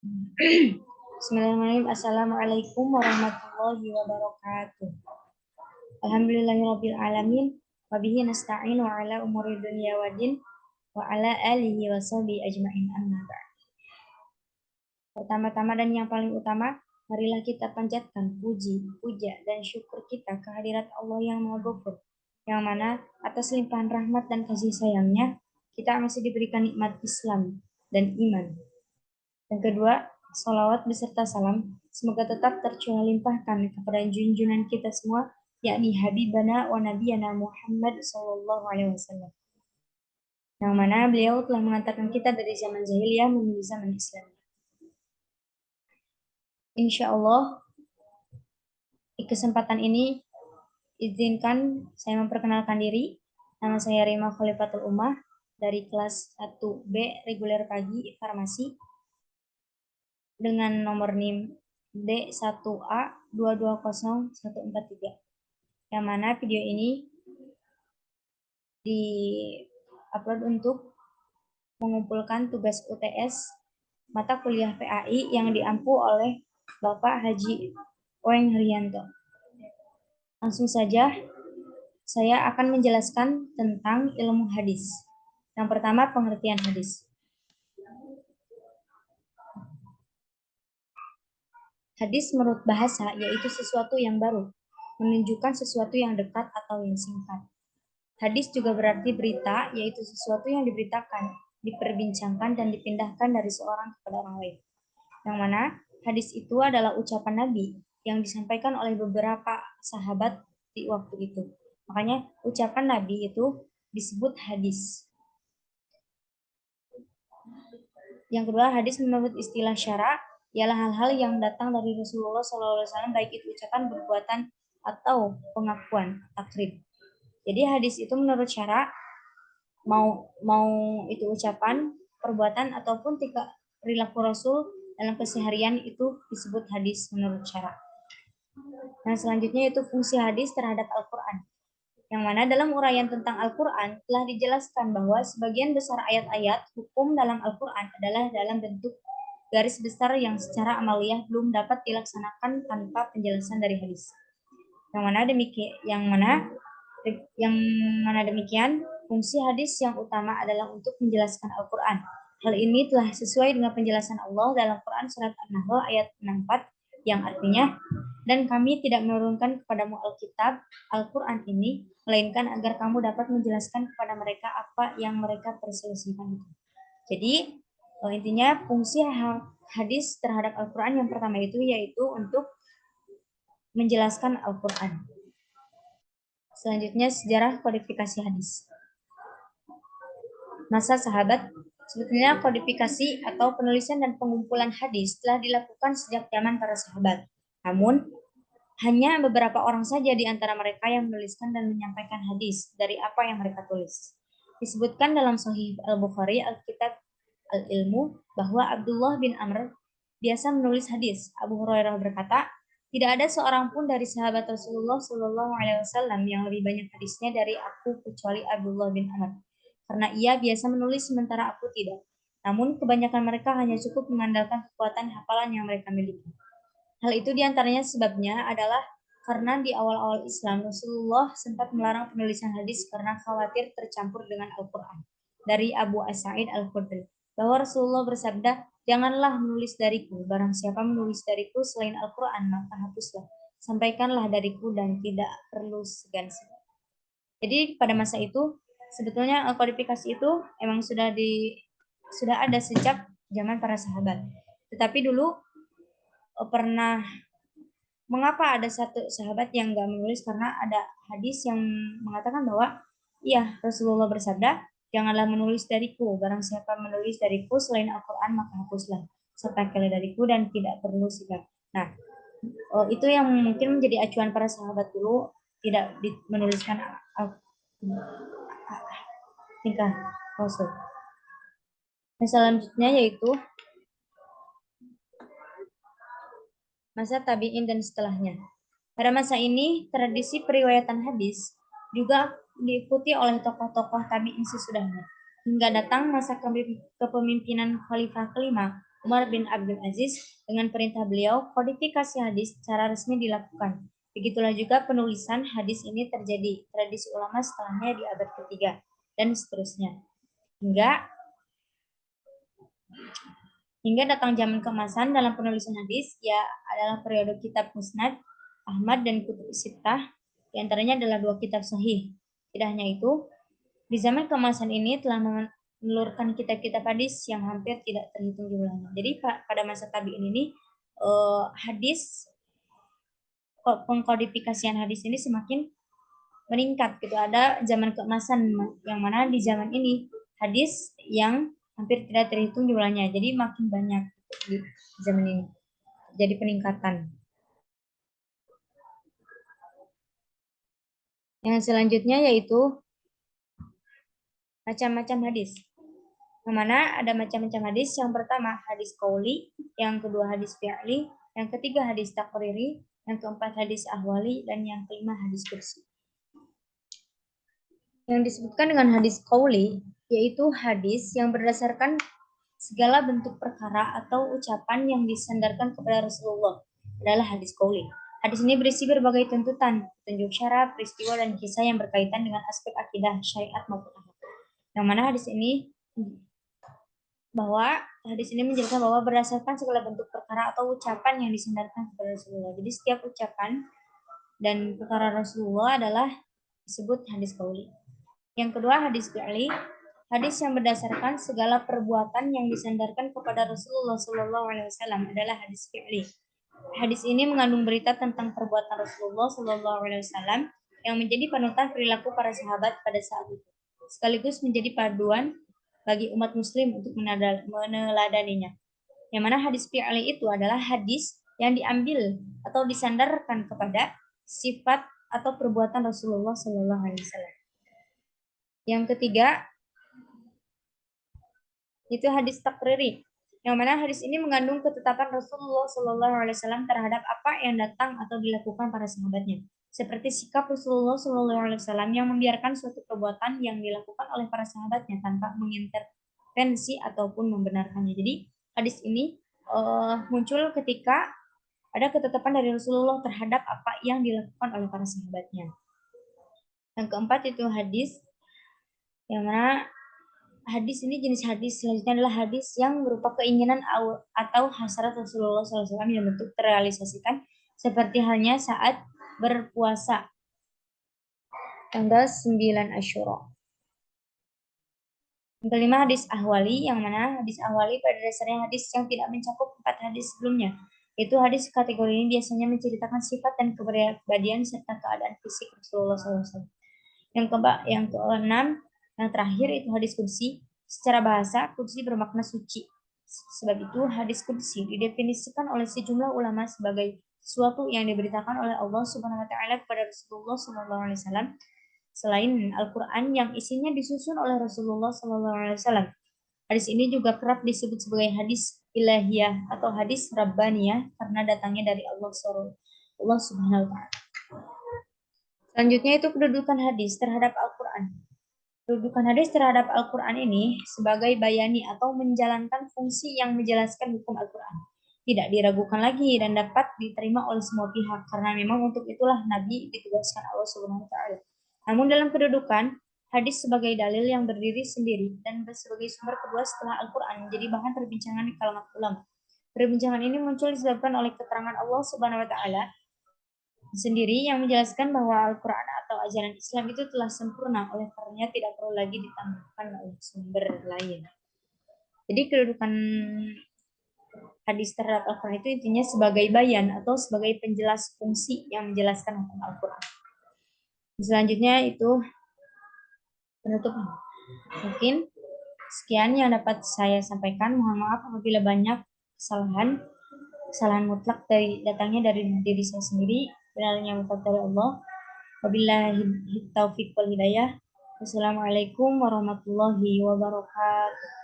Bismillahirrahmanirrahim. Assalamualaikum warahmatullahi wabarakatuh. Alhamdulillahirabbil alamin wa bihi nasta'in wa ala umuri dunya waddin wa ala alihi wa sahbihi ajmain amma ba'd. Pertama-tama dan yang paling utama, marilah kita panjatkan puji, puja dan syukur kita kehadirat Allah yang Maha Ghafur, yang mana atas limpahan rahmat dan kasih sayangnya kita masih diberikan nikmat Islam dan iman. Yang kedua, salawat beserta salam semoga tetap tercurah limpahkan kepada junjungan kita semua, yakni Habibana wa Nabiyana Muhammad Sallallahu Alaihi Wasallam, yang mana beliau telah mengantarkan kita dari zaman jahiliyah menuju zaman Islam. Insya Allah, di kesempatan ini izinkan saya memperkenalkan diri. Nama saya Rima Khalifatul Ummah dari kelas 1B reguler pagi farmasi dengan nomor NIM D1A220143, yang mana video ini di-upload untuk mengumpulkan tugas UTS mata kuliah PAI yang diampu oleh Bapak Haji Oeng Haryanto. Langsung saja, saya akan menjelaskan tentang ilmu hadis. Yang pertama, pengertian hadis. Hadis menurut bahasa yaitu sesuatu yang baru, menunjukkan sesuatu yang dekat atau yang singkat. Hadis juga berarti berita, yaitu sesuatu yang diberitakan, diperbincangkan, dan dipindahkan dari seorang kepada orang lain. Yang mana hadis itu adalah ucapan Nabi yang disampaikan oleh beberapa sahabat di waktu itu. Makanya ucapan Nabi itu disebut hadis. Yang kedua, hadis menurut istilah syara ialah hal-hal yang datang dari Rasulullah SAW, baik itu ucapan, perbuatan, atau pengakuan, takrib. Jadi hadis itu menurut syara, mau itu ucapan, perbuatan, ataupun perilaku Rasul dalam keseharian itu disebut hadis menurut syara. Nah, selanjutnya itu fungsi hadis terhadap Al-Quran, yang mana dalam uraian tentang Al-Quran telah dijelaskan bahwa sebagian besar ayat-ayat hukum dalam Al-Quran adalah dalam bentuk garis besar yang secara amaliyah belum dapat dilaksanakan tanpa penjelasan dari hadis. Yang mana demikian, fungsi hadis yang utama adalah untuk menjelaskan Al-Quran. Hal ini telah sesuai dengan penjelasan Allah dalam Quran surat An-Nahl ayat 64, yang artinya, dan kami tidak menurunkan kepadamu Alkitab, Al-Quran ini, melainkan agar kamu dapat menjelaskan kepada mereka apa yang mereka perselisihkan itu. Jadi, intinya fungsi hadis terhadap Al-Quran yang pertama itu yaitu untuk menjelaskan Al-Quran. Selanjutnya, sejarah kodifikasi hadis. Masa sahabat, sebetulnya kodifikasi atau penulisan dan pengumpulan hadis telah dilakukan sejak zaman para sahabat. Namun, hanya beberapa orang saja di antara mereka yang menuliskan dan menyampaikan hadis dari apa yang mereka tulis. Disebutkan dalam Sahih Al-Bukhari, Al-Kitab Al-Ilmu, bahwa Abdullah bin Amr biasa menulis hadis. Abu Hurairah berkata, tidak ada seorang pun dari sahabat Rasulullah Shallallahu Alaihi Wasallam yang lebih banyak hadisnya dari aku kecuali Abdullah bin Amr, karena ia biasa menulis sementara aku tidak. Namun kebanyakan mereka hanya cukup mengandalkan kekuatan hafalan yang mereka miliki. Hal itu diantaranya sebabnya adalah karena di awal-awal Islam Rasulullah sempat melarang penulisan hadis karena khawatir tercampur dengan Al-Quran. Dari Abu As-Sa'id Al-Khudri, bahwa Rasulullah bersabda, janganlah menulis dariku, barang siapa menulis dariku selain Al-Quran maka hapuslah, sampaikanlah dariku dan tidak perlu segan-segan. Jadi pada masa itu sebetulnya kodifikasi itu emang sudah ada sejak zaman para sahabat. Tetapi dulu pernah, mengapa ada satu sahabat yang nggak menulis, karena ada hadis yang mengatakan bahwa iya, Rasulullah bersabda, janganlah menulis dariku, barang siapa menulis dariku selain Al-Quran maka hapuslah, sampaikanlah dariku dan tidak perlu segan. Nah, itu yang mungkin menjadi acuan para sahabat dulu, tidak menuliskan tingkah Rasul. Nah, selanjutnya yaitu masa tabi'in dan setelahnya. Pada masa ini, tradisi periwayatan hadis juga diikuti oleh tokoh-tokoh tabi'in sesudahnya. Hingga datang masa kepemimpinan Khalifah kelima, Umar bin Abdul Aziz, dengan perintah beliau, kodifikasi hadis secara resmi dilakukan. Begitulah juga penulisan hadis ini terjadi. Tradisi ulama setelahnya di abad ketiga dan seterusnya. Hingga datang zaman keemasan dalam penulisan hadis, ya adalah periode kitab Musnad, Ahmad, dan Kutub Sittah. Di antaranya adalah 2 kitab sahih. Tidak hanya itu, di zaman keemasan ini telah menelurkan kitab-kitab hadis yang hampir tidak terhitung jumlahnya. Jadi pada masa tabi'in ini hadis, pengkodifikasian hadis ini semakin meningkat gitu. Ada zaman keemasan yang mana di zaman ini hadis yang hampir tidak terhitung jumlahnya. Jadi makin banyak di zaman ini. Jadi peningkatan. Yang selanjutnya yaitu macam-macam hadis. Yang mana ada macam-macam hadis. Yang pertama hadis qauli, yang kedua hadis fi'li, yang ketiga hadis taqriri, yang keempat hadis ahwali, dan yang kelima hadis kursi. Yang disebutkan dengan hadis qauli yaitu hadis yang berdasarkan segala bentuk perkara atau ucapan yang disandarkan kepada Rasulullah adalah hadis qauli. Hadis ini berisi berbagai tuntutan, petunjuk syara, peristiwa, dan kisah yang berkaitan dengan aspek akidah, syariat maupun akhlak. Yang mana hadis ini menjelaskan bahwa berdasarkan segala bentuk perkara atau ucapan yang disandarkan kepada Rasulullah. Jadi setiap ucapan dan perkara Rasulullah adalah disebut hadis qauli. Yang kedua hadis fi'li, hadis yang berdasarkan segala perbuatan yang disandarkan kepada Rasulullah SAW adalah hadis fi'li. Hadis ini mengandung berita tentang perbuatan Rasulullah SAW yang menjadi panutan perilaku para sahabat pada saat itu, sekaligus menjadi paduan bagi umat muslim untuk meneladaninya. Yang mana hadis fi'li itu adalah hadis yang diambil atau disandarkan kepada sifat atau perbuatan Rasulullah SAW. Yang ketiga itu hadis takriri, yang mana hadis ini mengandung ketetapan Rasulullah SAW terhadap apa yang datang atau dilakukan para sahabatnya, seperti sikap Rasulullah SAW yang membiarkan suatu perbuatan yang dilakukan oleh para sahabatnya tanpa mengintervensi ataupun membenarkannya. Jadi hadis ini muncul ketika ada ketetapan dari Rasulullah terhadap apa yang dilakukan oleh para sahabatnya. Yang keempat itu hadis yang mana hadis ini jenis hadis selanjutnya adalah hadis yang berupa keinginan atau hasrat Rasulullah SAW yang bentuk terrealisasikan, seperti halnya saat berpuasa tanggal 9 Asyura. Yang kelima hadis ahwali, yang mana hadis ahwali pada dasarnya hadis yang tidak mencakup 4 hadis sebelumnya. Itu hadis kategori ini biasanya menceritakan sifat dan kepribadian serta keadaan fisik Rasulullah SAW. Yang keenam, yang terakhir itu hadis kursi. Secara bahasa, kursi bermakna suci. Sebab itu, hadis kursi didefinisikan oleh sejumlah ulama sebagai sesuatu yang diberitakan oleh Allah Subhanahu wa taala kepada Rasulullah SAW selain Al-Qur'an yang isinya disusun oleh Rasulullah SAW. Hadis ini juga kerap disebut sebagai hadis ilahiyah atau hadis rabbaniyah karena datangnya dari Allah Subhanahu wa taala. Selanjutnya itu kedudukan hadis terhadap Al-Quran. Kedudukan hadis terhadap Al-Quran ini sebagai bayani atau menjalankan fungsi yang menjelaskan hukum Al-Quran. Tidak diragukan lagi dan dapat diterima oleh semua pihak karena memang untuk itulah Nabi ditugaskan Allah Subhanahu wa taala. Namun dalam kedudukan, hadis sebagai dalil yang berdiri sendiri dan sebagai sumber kedua setelah Al-Quran menjadi bahan perbincangan di kalangan ulama. Perbincangan ini muncul disebabkan oleh keterangan Allah Subhanahu wa taala sendiri yang menjelaskan bahwa Al-Quran atau ajaran Islam itu telah sempurna, oleh karenanya tidak perlu lagi ditambahkan oleh sumber lain. Jadi kedudukan hadis terhadap Al-Quran itu intinya sebagai bayan atau sebagai penjelas fungsi yang menjelaskan hukum Al-Quran. Selanjutnya itu penutupan. Mungkin sekian yang dapat saya sampaikan. Mohon maaf apabila banyak kesalahan mutlak datangnya dari diri saya sendiri. Benarnya mutlak dari Allah. Wabillahi taufiq wal hidayah. Wassalamualaikum warahmatullahi wabarakatuh.